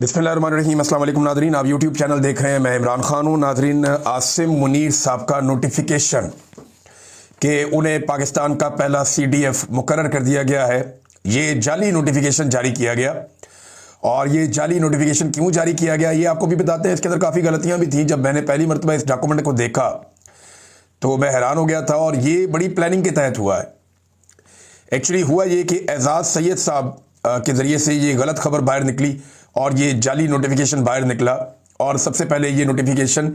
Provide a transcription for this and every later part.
बिस्मिल्लाहिर्रहमानिर्रहीम। अस्सलाम वालेकुम नाज़रीन, आप यूट्यूब चैनल देख रहे हैं। मैं इमरान खान हूँ। नाज़रीन, आसिम मुनीर साहब का नोटिफिकेशन कि उन्हें पाकिस्तान का पहला CDF मुकर्रर कर दिया गया है, ये जाली नोटिफिकेशन जारी किया गया। और ये जाली नोटिफिकेशन क्यों जारी किया गया ये आपको भी बताते हैं। इसके अंदर काफ़ी गलतियाँ भी थी। जब मैंने पहली मरतबा इस डॉक्यूमेंट को देखा तो मैं हैरान हो गया था, और ये बड़ी प्लानिंग के तहत हुआ है। एक्चुअली हुआ ये कि एजाज सैयद साहब के ज़रिए से ये गलत खबर बाहर निकली और ये जाली नोटिफिकेशन बाहर निकला, और सबसे पहले ये नोटिफिकेशन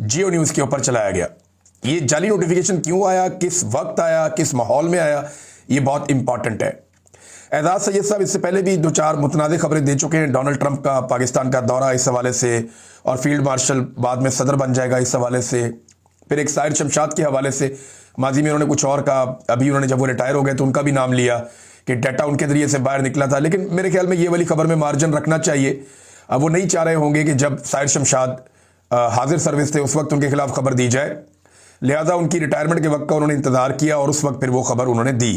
जियो न्यूज़ के ऊपर चलाया गया। ये जाली नोटिफिकेशन क्यों आया, किस वक्त आया, किस माहौल में आया, ये बहुत इंपॉर्टेंट है। एजाज सैयद साहब इससे पहले भी 2-4 मुतनाज़ खबरें दे चुके हैं। डोनाल्ड ट्रंप का पाकिस्तान का दौरा इस हवाले से, और फील्ड मार्शल बाद में सदर बन जाएगा इस हवाले से। फिर एक साहिर शमशाद के हवाले से माजी में उन्होंने कुछ और कहा। अभी उन्होंने जब वो रिटायर हो गए तो उनका भी नाम लिया कि डाटा उनके जरिए से बाहर निकला था। लेकिन मेरे ख्याल में ये वाली खबर में मार्जिन रखना चाहिए। अब वो नहीं चाह रहे होंगे कि जब साहिर शमशाद हाजिर सर्विस थे उस वक्त उनके खिलाफ खबर दी जाए, लिहाजा उनकी रिटायरमेंट के वक्त का उन्होंने इंतजार किया और उस वक्त फिर वो खबर उन्होंने दी।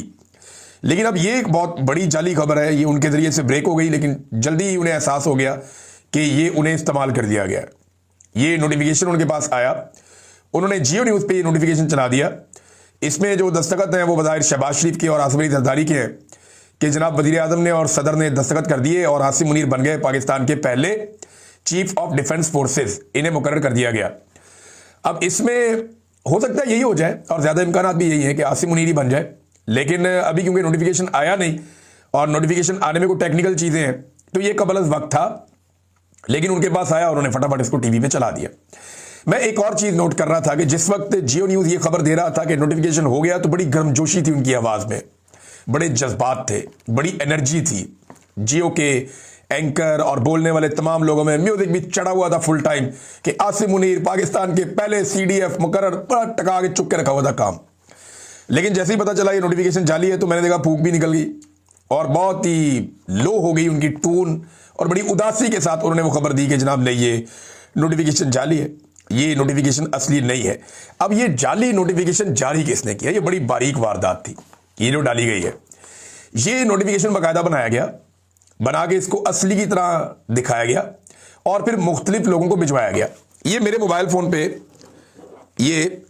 लेकिन अब ये एक बहुत बड़ी जाली खबर है, ये उनके जरिए से ब्रेक हो गई। लेकिन जल्दी ही उन्हें एहसास हो गया कि ये उन्हें इस्तेमाल कर दिया गया। ये नोटिफिकेशन उनके पास आया, उन्होंने जियो न्यूज़ पे ये नोटिफिकेशन चला दिया। इसमें जो दस्तखत हैं वो बज़ाहिर शहबाज शरीफ के और आसिम अली जरदारी के हैं कि जनाब वज़ीर आज़म ने और सदर ने दस्तखत कर दिए और आसिम मुनीर बन गए पाकिस्तान के पहले चीफ ऑफ डिफेंस फोर्सेस। इन्हें मुकर्रर कर दिया गया। अब इसमें हो सकता है यही हो जाए, और ज़्यादा इम्कानात भी यही है कि आसिम मुनीर ही बन जाए। लेकिन अभी क्योंकि नोटिफिकेशन आया नहीं, और नोटिफिकेशन आने में कोई टेक्निकल चीज़ें हैं, तो ये कबल अज़ वक्त था। लेकिन उनके पास आया और उन्होंने फटाफट इसको टीवी पे चला दिया। मैं एक और चीज़ नोट कर रहा था कि जिस वक्त जियो न्यूज़ ये खबर दे रहा था कि नोटिफिकेशन हो गया, तो बड़ी गर्मजोशी थी उनकी आवाज़ में, बड़े जज्बात थे, बड़ी एनर्जी थी। जियो के एंकर और बोलने वाले तमाम लोगों में म्यूजिक भी चढ़ा हुआ था फुल टाइम कि आसिम मुनीर पाकिस्तान के पहले CDF मुकर्रर, बड़ा टका के चुप के रखा हुआ था काम। लेकिन जैसे ही पता चला ये नोटिफिकेशन जाली है तो मैंने देखा फूंक भी निकल गई, और बहुत ही लो हो गई उनकी टोन, और बड़ी उदासी के साथ उन्होंने वो खबर दी कि जनाब नहीं, ये नोटिफिकेशन जाली है, ये नोटिफिकेशन असली नहीं है। अब ये जाली नोटिफिकेशन जारी किसने किया? ये बड़ी बारीक वारदात थी ये जो डाली गई है। ये नोटिफिकेशन बाकायदा बनाया गया, बना के इसको असली की तरह दिखाया गया और फिर मुख्तलिफ लोगों को भिजवाया गया। ये मेरे मोबाइल फोन पे ये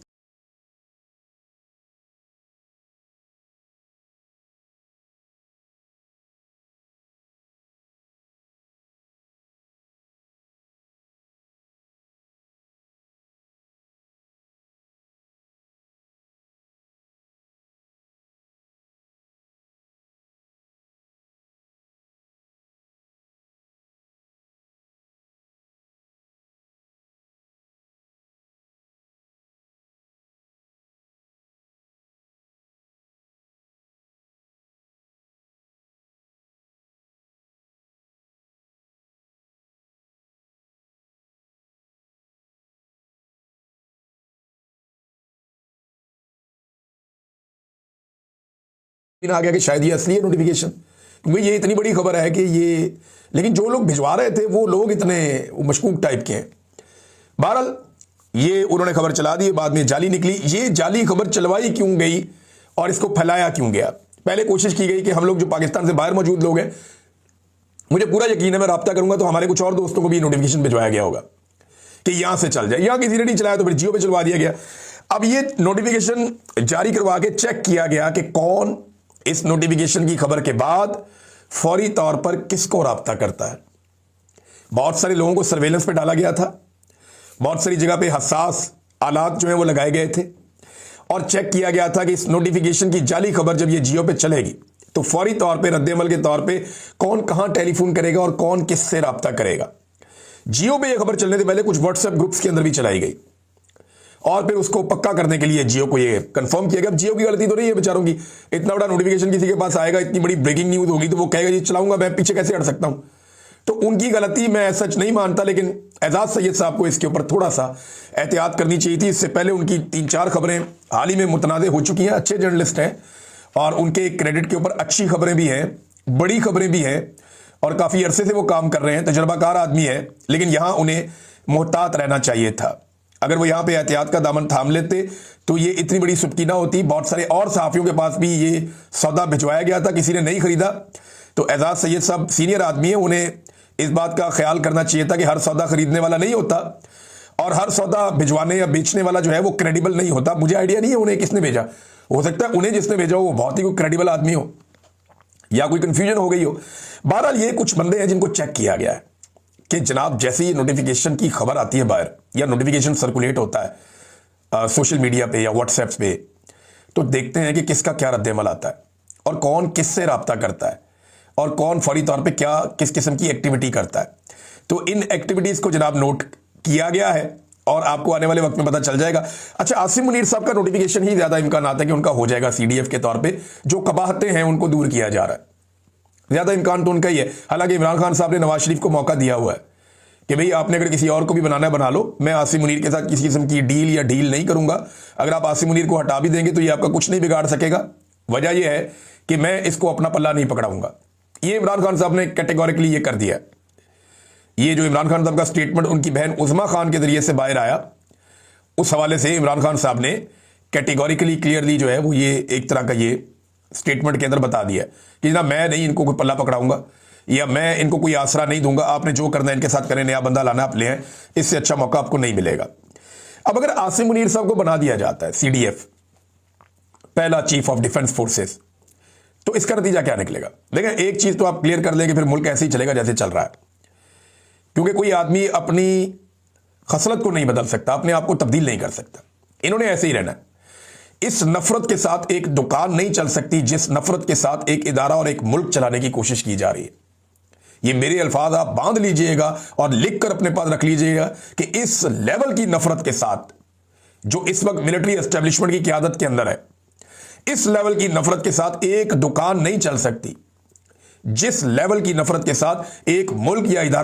आ गया कि शायद ये असली है नोटिफिकेशन, क्योंकि ये इतनी बड़ी खबर है कि ये, लेकिन जो लोग भिजवा रहे थे वो लोग इतने मशकूक टाइप के हैं। बहरहाल ये उन्होंने खबर चला दी, बाद में जाली निकली। ये जाली खबर चलवाई क्यों गई और इसको फैलाया क्यों गया? पहले कोशिश की गई कि हम लोग जो पाकिस्तान से बाहर मौजूद लोग हैं, मुझे पूरा यकीन है मैं राब्ता करूंगा तो हमारे कुछ और दोस्तों को भी नोटिफिकेशन भिजवाया गया होगा कि यहां से चल जाए। यहां किसी ने नहीं चलाया तो फिर जियो पे चलवा दिया गया। अब ये नोटिफिकेशन जारी करवा के चेक किया गया कि कौन इस नोटिफिकेशन की खबर के बाद फौरी तौर पर किसको राब्ता करता है। बहुत सारे लोगों को सर्वेलेंस पे डाला गया था, बहुत सारी जगह पे हसास आलात जो है वो लगाए गए थे, और चेक किया गया था कि इस नोटिफिकेशन की जाली खबर जब ये जियो पे चलेगी तो फौरी तौर पे रद्देमल के तौर पे कौन कहां टेलीफोन करेगा और कौन किससे राब्ता करेगा। जियो पे ये खबर चलने से पहले कुछ व्हाट्सएप ग्रुप्स के अंदर भी चलाई गई, और फिर उसको पक्का करने के लिए जियो को ये कंफर्म किया गया। अब जियो की गलती तो नहीं है बेचारों की, इतना बड़ा नोटिफिकेशन किसी के पास आएगा, इतनी बड़ी ब्रेकिंग न्यूज होगी तो वो कहेगा जी चलाऊंगा, मैं पीछे कैसे हट सकता हूं। तो उनकी गलती मैं सच नहीं मानता, लेकिन एजाज सैयद साहब को इसके ऊपर थोड़ा सा एहतियात करनी चाहिए थी। इससे पहले उनकी 3-4 खबरें हाल ही में मुतनाज़ हो चुकी हैं। अच्छे जर्नलिस्ट हैं और उनके क्रेडिट के ऊपर अच्छी खबरें भी हैं, बड़ी खबरें भी हैं, और काफ़ी अरसे से वो काम कर रहे हैं, तजर्बाकार आदमी है। लेकिन यहाँ उन्हें मोहतात रहना चाहिए था। अगर वो यहाँ पे एहतियात का दामन थाम लेते तो ये इतनी बड़ी सुटकी ना होती। बहुत सारे और सहाफ़ियों के पास भी ये सौदा भिजवाया गया था, किसी ने नहीं खरीदा। तो एजाज सैयद साहब सीनियर आदमी है, उन्हें इस बात का ख्याल करना चाहिए था कि हर सौदा खरीदने वाला नहीं होता और हर सौदा भिजवाने या बेचने वाला जो है वो क्रेडिबल नहीं होता। मुझे आइडिया नहीं है उन्हें किसने भेजा, हो सकता है उन्हें जिसने भेजा हो वो बहुत ही कोई क्रेडिबल आदमी हो या कोई कंफ्यूजन हो गई हो। बहरहाल ये कुछ बंदे हैं जिनको चेक किया गया है कि जनाब जैसे ही नोटिफिकेशन की खबर आती है बाहर या नोटिफिकेशन सर्कुलेट होता है सोशल मीडिया पे या व्हाट्सएप पे, तो देखते हैं कि किसका क्या रद्देमल आता है और कौन किससे रब्ता करता है और कौन फौरी तौर पे क्या किस किस्म की एक्टिविटी करता है। तो इन एक्टिविटीज को जनाब नोट किया गया है और आपको आने वाले वक्त में पता चल जाएगा। अच्छा, आसिम मुनीर साहब का नोटिफिकेशन ही ज्यादा इम्कान आता है कि उनका हो जाएगा सीडीएफ के तौर पे, जो कबाहतें हैं उनको दूर किया जा रहा है, ज्यादा इम्कान तो उनका ही है। हालांकि इमरान खान साहब ने नवाज शरीफ को मौका दिया हुआ है कि भाई आपने अगर किसी और को भी बनाना है बना लो, मैं आसिम मुनीर के साथ किसी किस्म की डील या डील नहीं करूंगा। अगर आप आसिम मुनीर को हटा भी देंगे तो ये आपका कुछ नहीं बिगाड़ सकेगा। वजह यह है कि मैं इसको अपना पल्ला नहीं पकड़ाऊंगा। ये इमरान खान साहब ने कैटेगोरिकली ये कर दिया। ये जो इमरान खान साहब का स्टेटमेंट उनकी बहन उज़मा खान के जरिए से बाहर आया, उस हवाले से इमरान खान साहब ने कैटेगोरिकली क्लियरली जो है वो ये एक तरह का ये स्टेटमेंट के अंदर बता दिया कि ना मैं नहीं इनको कोई पल्ला पकड़ाऊंगा या मैं इनको कोई आसरा नहीं दूंगा, आपने जो करना है इनके साथ करें, नया बंदा लाना आप ले आए, इससे अच्छा मौका आपको नहीं मिलेगा। अब अगर आसिम मुनीर साहब को बना दिया जाता है सीडीएफ, पहला चीफ ऑफ डिफेंस फोर्सेस, तो इसका नतीजा क्या निकलेगा? देखिए, एक चीज तो आप क्लियर कर लेंगे, फिर मुल्क ऐसे ही चलेगा जैसे चल रहा है, क्योंकि कोई आदमी अपनी खसलत को नहीं बदल सकता, अपने आप को तब्दील नहीं कर सकता। इन्होंने ऐसे ही रहना है। इस नफरत के साथ एक दुकान नहीं चल सकती जिस नफरत के साथ एक इदारा और एक मुल्क चलाने की कोशिश की जा रही है। ये मेरे अल्फाज आप बांध लीजिएगा और लिख कर अपने पास रख लीजिएगा कि इस लेवल की नफरत के साथ जो इस वक्त मिलिट्री एस्टेब्लिशमेंट की क़यादत के अंदर है, इस लेवल की नफरत के साथ एक दुकान नहीं चल सकती जिस लेवल की नफरत के साथ एक मुल्क या इदारा।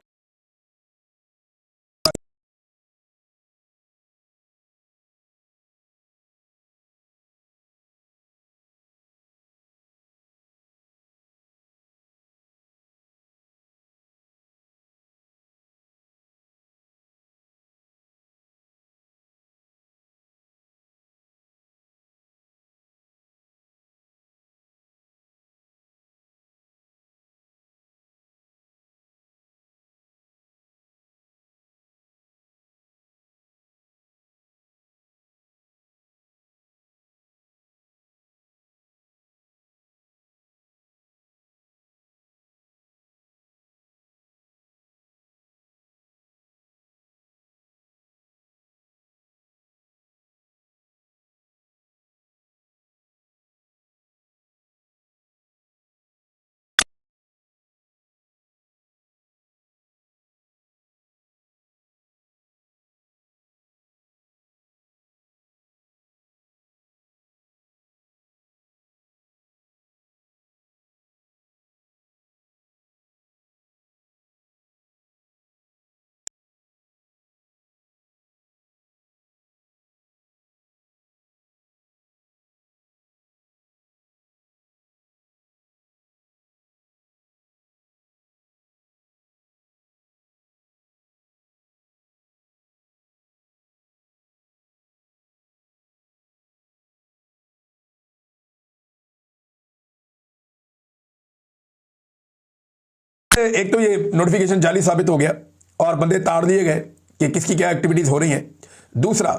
एक तो ये नोटिफिकेशन जाली साबित हो गया और बंदे ताड़ दिए गए कि किसकी क्या एक्टिविटीज हो रही हैं। दूसरा,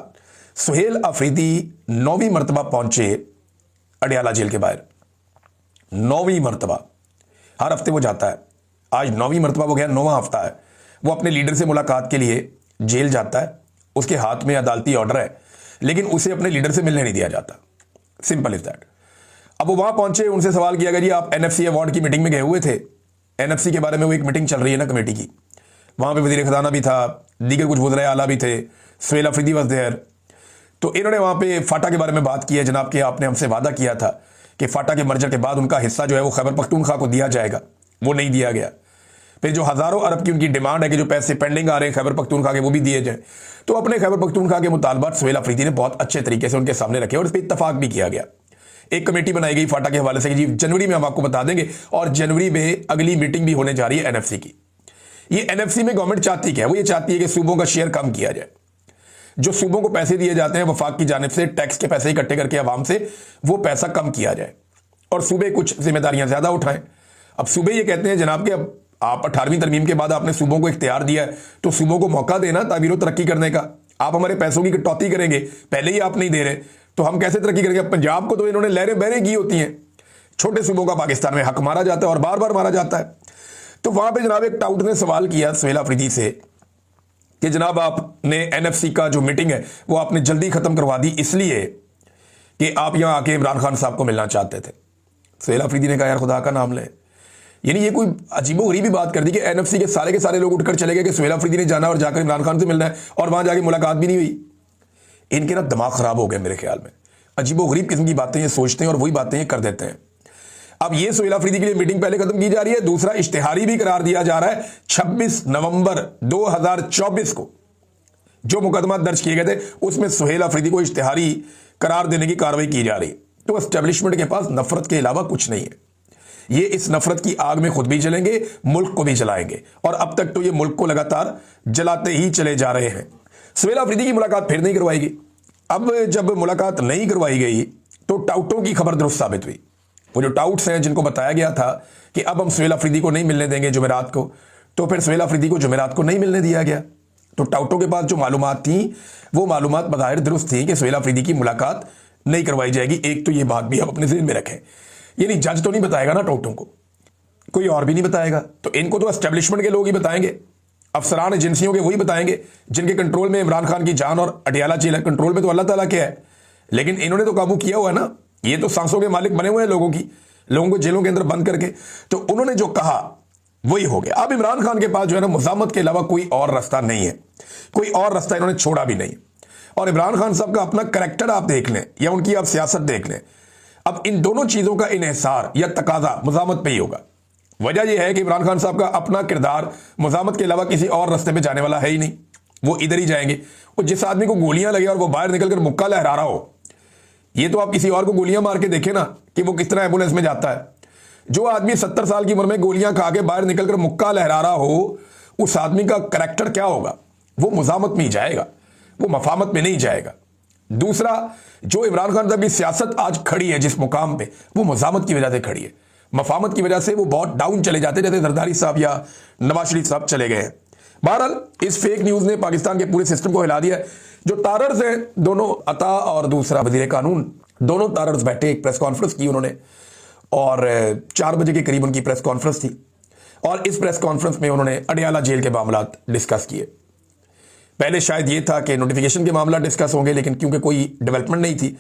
सुहेल अफरीदी 9वीं मरतबा पहुंचे अडयाला जेल के बाहर। 9वीं मरतबा, हर हफ्ते वो जाता है, आज 9वीं मरतबा वो गया, 9वां हफ्ता है। वो अपने लीडर से मुलाकात के लिए जेल जाता है, उसके हाथ में अदालती ऑर्डर है, लेकिन उसे अपने लीडर से मिलने नहीं दिया जाता। Simple is that. अब वो वहां पहुंचे, उनसे सवाल किया गया जी आप एनएफसी अवार्ड की मीटिंग में गए हुए थे? एनएफसी के बारे में वो एक मीटिंग चल रही है ना कमेटी की, वहां पे वजीर खजाना भी था, दीगर कुछ वज़राए आला भी थे, सुहेल अफरीदी वाज देयर। तो इन्होंने वहां पे फाटा के बारे में बात की है, जनाब कि आपने हमसे वादा किया था कि फाटा के मर्जर के बाद उनका हिस्सा जो है वो खैबर पख्तूनख्वा को दिया जाएगा, वो नहीं दिया गया। फिर जो हज़ारों अरब की उनकी डिमांड है कि जो पैसे पेंडिंग आ रहे हैं खैबर पख्तूनख्वा के वो भी दिए जाए, तो अपने खैबर पख्तूनख्वा के मुतालबात सुहेल अफरीदी ने बहुत अच्छे तरीके से उनके सामने रखे और इस पर इत्तफाक भी किया गया। एक कमेटी बनाई गई फाटा के हवाले से कि जी जनवरी में हम आपको बता देंगे, और जनवरी में अगली मीटिंग भी होने जा रही है एनएफसी की। ये एनएफसी में गवर्नमेंट चाहती क्या है? वो ये चाहती है कि सूबों का शेयर कम किया जाए। जो सूबों को पैसे दिए जाते हैं वफाक की जानिब से, टैक्स के पैसे इकट्ठे करके आवाम से, वो पैसा कम किया जाए और सूबे कुछ जिम्मेदारियां ज्यादा उठाएं। अब सूबे ये कहते हैं जनाब कि अब आप 18वीं तरमीम के बाद आपने सूबों को इख्तियार दिया है, तो सूबों को मौका देना तामीर तरक्की करने का। आप हमारे पैसों की कटौती करेंगे, पहले ही आप नहीं दे रहे, तो हम कैसे तरक्की करेंगे? पंजाब को तो इन्होंने लहरें बहरें की होती हैं, छोटे सूबों का पाकिस्तान में हक मारा जाता है और बार बार मारा जाता है। तो वहां पे जनाब एक टाउट ने सवाल किया सुहेल अफरीदी से कि जनाब आपने एनएफसी का जो मीटिंग है वो आपने जल्दी खत्म करवा दी इसलिए कि आप यहां आके इमरान खान साहब को मिलना चाहते थे। सुहेल अफरीदी ने कहा यार खुदा का नाम ले, यानी ये कोई अजीबोगरीबी बात कर दी कि एनएफसी के सारे लोग उठकर चले गए कि सुहेल अफरीदी ने जाना और जाकर इमरान खान से मिलना है और वहां जाके मुलाकात भी नहीं हुई। इनके ना दिमाग खराब हो गए मेरे ख्याल में, अजीबोगरीब किस्म की बातें ये सोचते हैं और वही बातें ये कर देते हैं। अब ये सुहेल अफरीदी के लिए मीटिंग पहले खत्म की जा रही है, दूसरा इश्तिहारी भी करार दिया जा रहा है 26 नवंबर 2024 को जो मुकदमा दर्ज किए गए थे उसमें सुहेल अफरीदी को इश्तिहारी करार देने की कार्रवाई की जा रही है। तो एस्टेब्लिशमेंट के पास नफरत के अलावा कुछ नहीं है, ये इस नफरत की आग में खुद भी जलेंगे, मुल्क को भी जलाएंगे, और अब तक तो ये मुल्क को लगातार जलाते ही चले जा रहे हैं। सुहेल अफरीदी की मुलाकात फिर नहीं करवाएगी। अब जब मुलाकात नहीं करवाई गई तो टाउटों की खबर दुरुस्त साबित हुई। वो जो टाउट्स हैं जिनको बताया गया था कि अब हम सुहेल अफरीदी को नहीं मिलने देंगे जुमेरात को, तो फिर सुहेल अफरीदी को जुमेरात को नहीं मिलने दिया गया। तो टाउटों के पास जो मालूमात थी वो मालूमात बज़ाहिर दुरुस्त थी कि सुहेल अफरीदी की मुलाकात नहीं करवाई जाएगी। एक तो ये बात भी आप अपने ज़हन में रखें, यानी जज तो नहीं बताएगा ना टाउटों को, कोई और भी नहीं बताएगा, तो इनको तो एस्टेब्लिशमेंट के लोग ही बताएंगे, अफसरान एजेंसियों के वही बताएंगे जिनके कंट्रोल में इमरान खान की जान और अडियाला जेल है। कंट्रोल में तो अल्लाह ताला के है, लेकिन इन्होंने तो काबू किया हुआ है ना, ये तो सांसों के मालिक बने हुए हैं लोगों को जेलों के अंदर बंद करके। तो उन्होंने जो कहा वही हो गया। अब इमरान खान के पास जो है ना मुज़ामत के अलावा कोई और रास्ता नहीं है, कोई और रास्ता इन्होंने छोड़ा भी नहीं। और इमरान खान साहब का अपना करैक्टर आप देख लें या उनकी आप सियासत देख लें, अब इन दोनों चीजों का इन्हिसार या तकाजा मुज़ामत पे ही होगा। वजह यह है कि इमरान खान साहब का अपना किरदार मुज़ामत के अलावा किसी और रास्ते पे जाने वाला है ही नहीं, वो इधर ही जाएंगे। वो जिस आदमी को गोलियां लगे और वो बाहर निकलकर मुक्का लहरा रहा हो, ये तो आप किसी और को गोलियां मार के देखें ना कि वो किस तरह एम्बुलेंस में जाता है। जो आदमी 70 साल की उम्र में गोलियां खा के बाहर निकलकर मुक्का लहरा रहा हो, उस आदमी का करैक्टर क्या होगा? वो मुज़ामत में ही जाएगा, वो मफामत में नहीं जाएगा। दूसरा, जो इमरान खान साहब की सियासत आज खड़ी है जिस मुकाम पे, वो मुज़ामत की वजह से खड़ी है। मफामत की वजह से वो बहुत डाउन चले जाते, जैसे जरदारी साहब या नवाज शरीफ साहब चले गए हैं। बहरहाल इस फेक न्यूज़ ने पाकिस्तान के पूरे सिस्टम को हिला दिया है। जो तारर्स हैं दोनों, अता और दूसरा वजीर कानून, दोनों तारर्स बैठे, एक प्रेस कॉन्फ्रेंस की उन्होंने और 4 बजे के करीब उनकी प्रेस कॉन्फ्रेंस थी और इस प्रेस कॉन्फ्रेंस में उन्होंने अडियाला जेल के मामला डिस्कस किए। पहले शायद ये था कि नोटिफिकेशन के मामला डिस्कस होंगे, लेकिन क्योंकि कोई डेवलपमेंट नहीं थी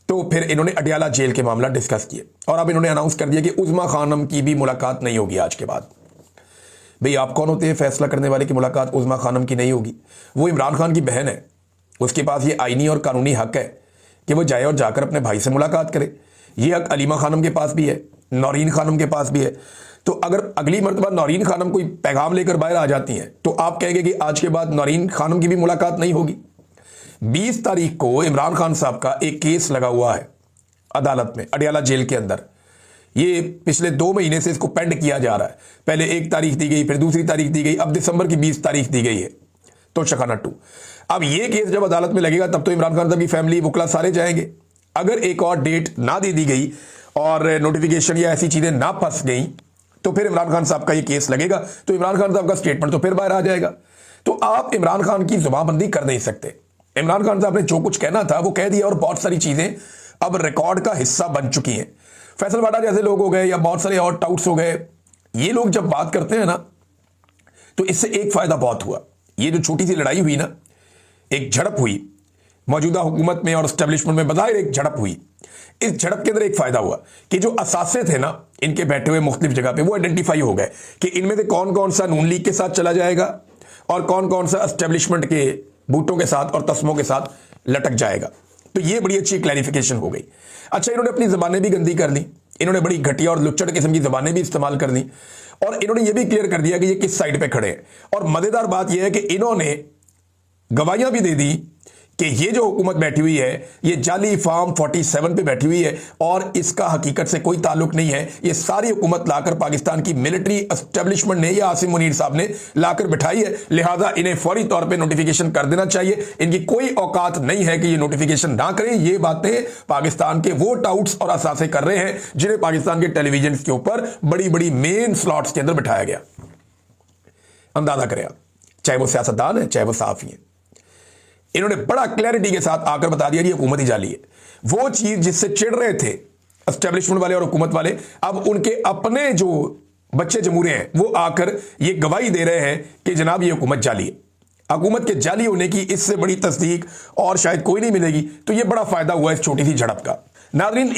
तो फिर इन्होंने अडियाला जेल के मामला डिस्कस किए और अब इन्होंने अनाउंस कर दिया कि उज़मा खानम की भी मुलाकात नहीं होगी आज के बाद। भाई आप कौन होते हैं फैसला करने वाले की मुलाकात उज़मा खानम की नहीं होगी? वो इमरान खान की बहन है, उसके पास ये आईनी और कानूनी हक है कि वो जाए और जाकर अपने भाई से मुलाकात करे। ये हक अलीमा खानम के पास भी है, नौरीन खानम के पास भी है। तो अगर अगली मरतबा नौरीन खानम कोई पैगाम लेकर बाहर आ जाती हैं तो आप कहेंगे कि आज के बाद नौरीन खानम की भी मुलाकात नहीं होगी। 20 तारीख को इमरान खान साहब का एक केस लगा हुआ है अदालत में अडियाला जेल के अंदर। ये पिछले 2 महीने से इसको पेंड किया जा रहा है। पहले 1 तारीख दी गई, फिर दूसरी तारीख दी गई, अब दिसंबर की 20 तारीख दी गई है। तो शखाना 2, अब ये केस जब अदालत में लगेगा तब तो इमरान खान साहब की फैमिली वकला सारे जाएंगे। अगर एक और डेट ना दे दी गई और नोटिफिकेशन या ऐसी चीजें ना फंस गई तो फिर इमरान खान साहब का ये केस लगेगा, तो इमरान खान साहब का स्टेटमेंट तो फिर बाहर आ जाएगा। तो आप इमरान खान की जुबानबंदी कर नहीं सकते। इमरान खान साहब ने जो कुछ कहना था वो कह दिया और बहुत सारी चीजें अब रिकॉर्ड का हिस्सा बन चुकी हैं। फैसल वाडा जैसे लोग हो गए या बहुत सारे और टाउट्स हो गए, ये लोग जब बात करते हैं ना तो इससे एक फायदा बहुत हुआ। ये जो छोटी सी लड़ाई हुई ना, एक झड़प हुई मौजूदा हुकूमत में और एस्टेब्लिशमेंट में, बज़ाहिर एक झड़प हुई। इस झड़प के अंदर एक फायदा हुआ कि जो असासे थे ना इनके बैठे हुए मुख्तलिफ जगह पे, वो आइडेंटिफाई हो गए कि इनमें से कौन कौन सा नून लीग के साथ चला जाएगा और कौन कौन सा एस्टेब्लिशमेंट के बूटों के साथ और तस्मों के साथ लटक जाएगा। तो ये बड़ी अच्छी क्लैरिफिकेशन हो गई। अच्छा, इन्होंने अपनी जबानें भी गंदी कर ली, इन्होंने बड़ी घटिया और लुच्चड़ किस्म की जबानें भी इस्तेमाल कर दी और इन्होंने ये भी क्लियर कर दिया कि ये किस साइड पे खड़े हैं। और मजेदार बात यह है कि इन्होंने गवाहियां भी दे दी कि ये जो हुकूमत बैठी हुई है ये जाली फार्म 47 पे बैठी हुई है और इसका हकीकत से कोई ताल्लुक नहीं है। ये सारी हुकूमत लाकर पाकिस्तान की मिलिट्री एस्टेब्लिशमेंट ने या आसिम मुनीर साहब ने लाकर बिठाई है, लिहाजा इन्हें फौरी तौर पे नोटिफिकेशन कर देना चाहिए। इनकी कोई औकात नहीं है कि ये नोटिफिकेशन ना करें। ये बातें पाकिस्तान के वो टाउट्स और असासे कर रहे हैं जिन्हें पाकिस्तान के टेलीविजन के ऊपर बड़ी बड़ी मेन स्लॉट्स के अंदर बिठाया गया। अंदाजा करें आप, चाहे वो सियासतदान है चाहे वो सहाफ़ी है। इन्होंने बड़ा क्लैरिटी के साथ आकर बता दिया कि हुकूमत ही जाली है। वो चीज जिससे चिढ़ रहे थे एस्टेब्लिशमेंट वाले और हुकूमत वाले, अब उनके अपने जो बच्चे जमूरे हैं वो आकर ये गवाही दे रहे हैं कि जनाब ये हुकूमत जाली है। हुकूमत के जाली होने की इससे बड़ी तस्दीक और शायद कोई नहीं मिलेगी। तो ये बड़ा फायदा हुआ इस छोटी सी झड़प का। नाज़रीन,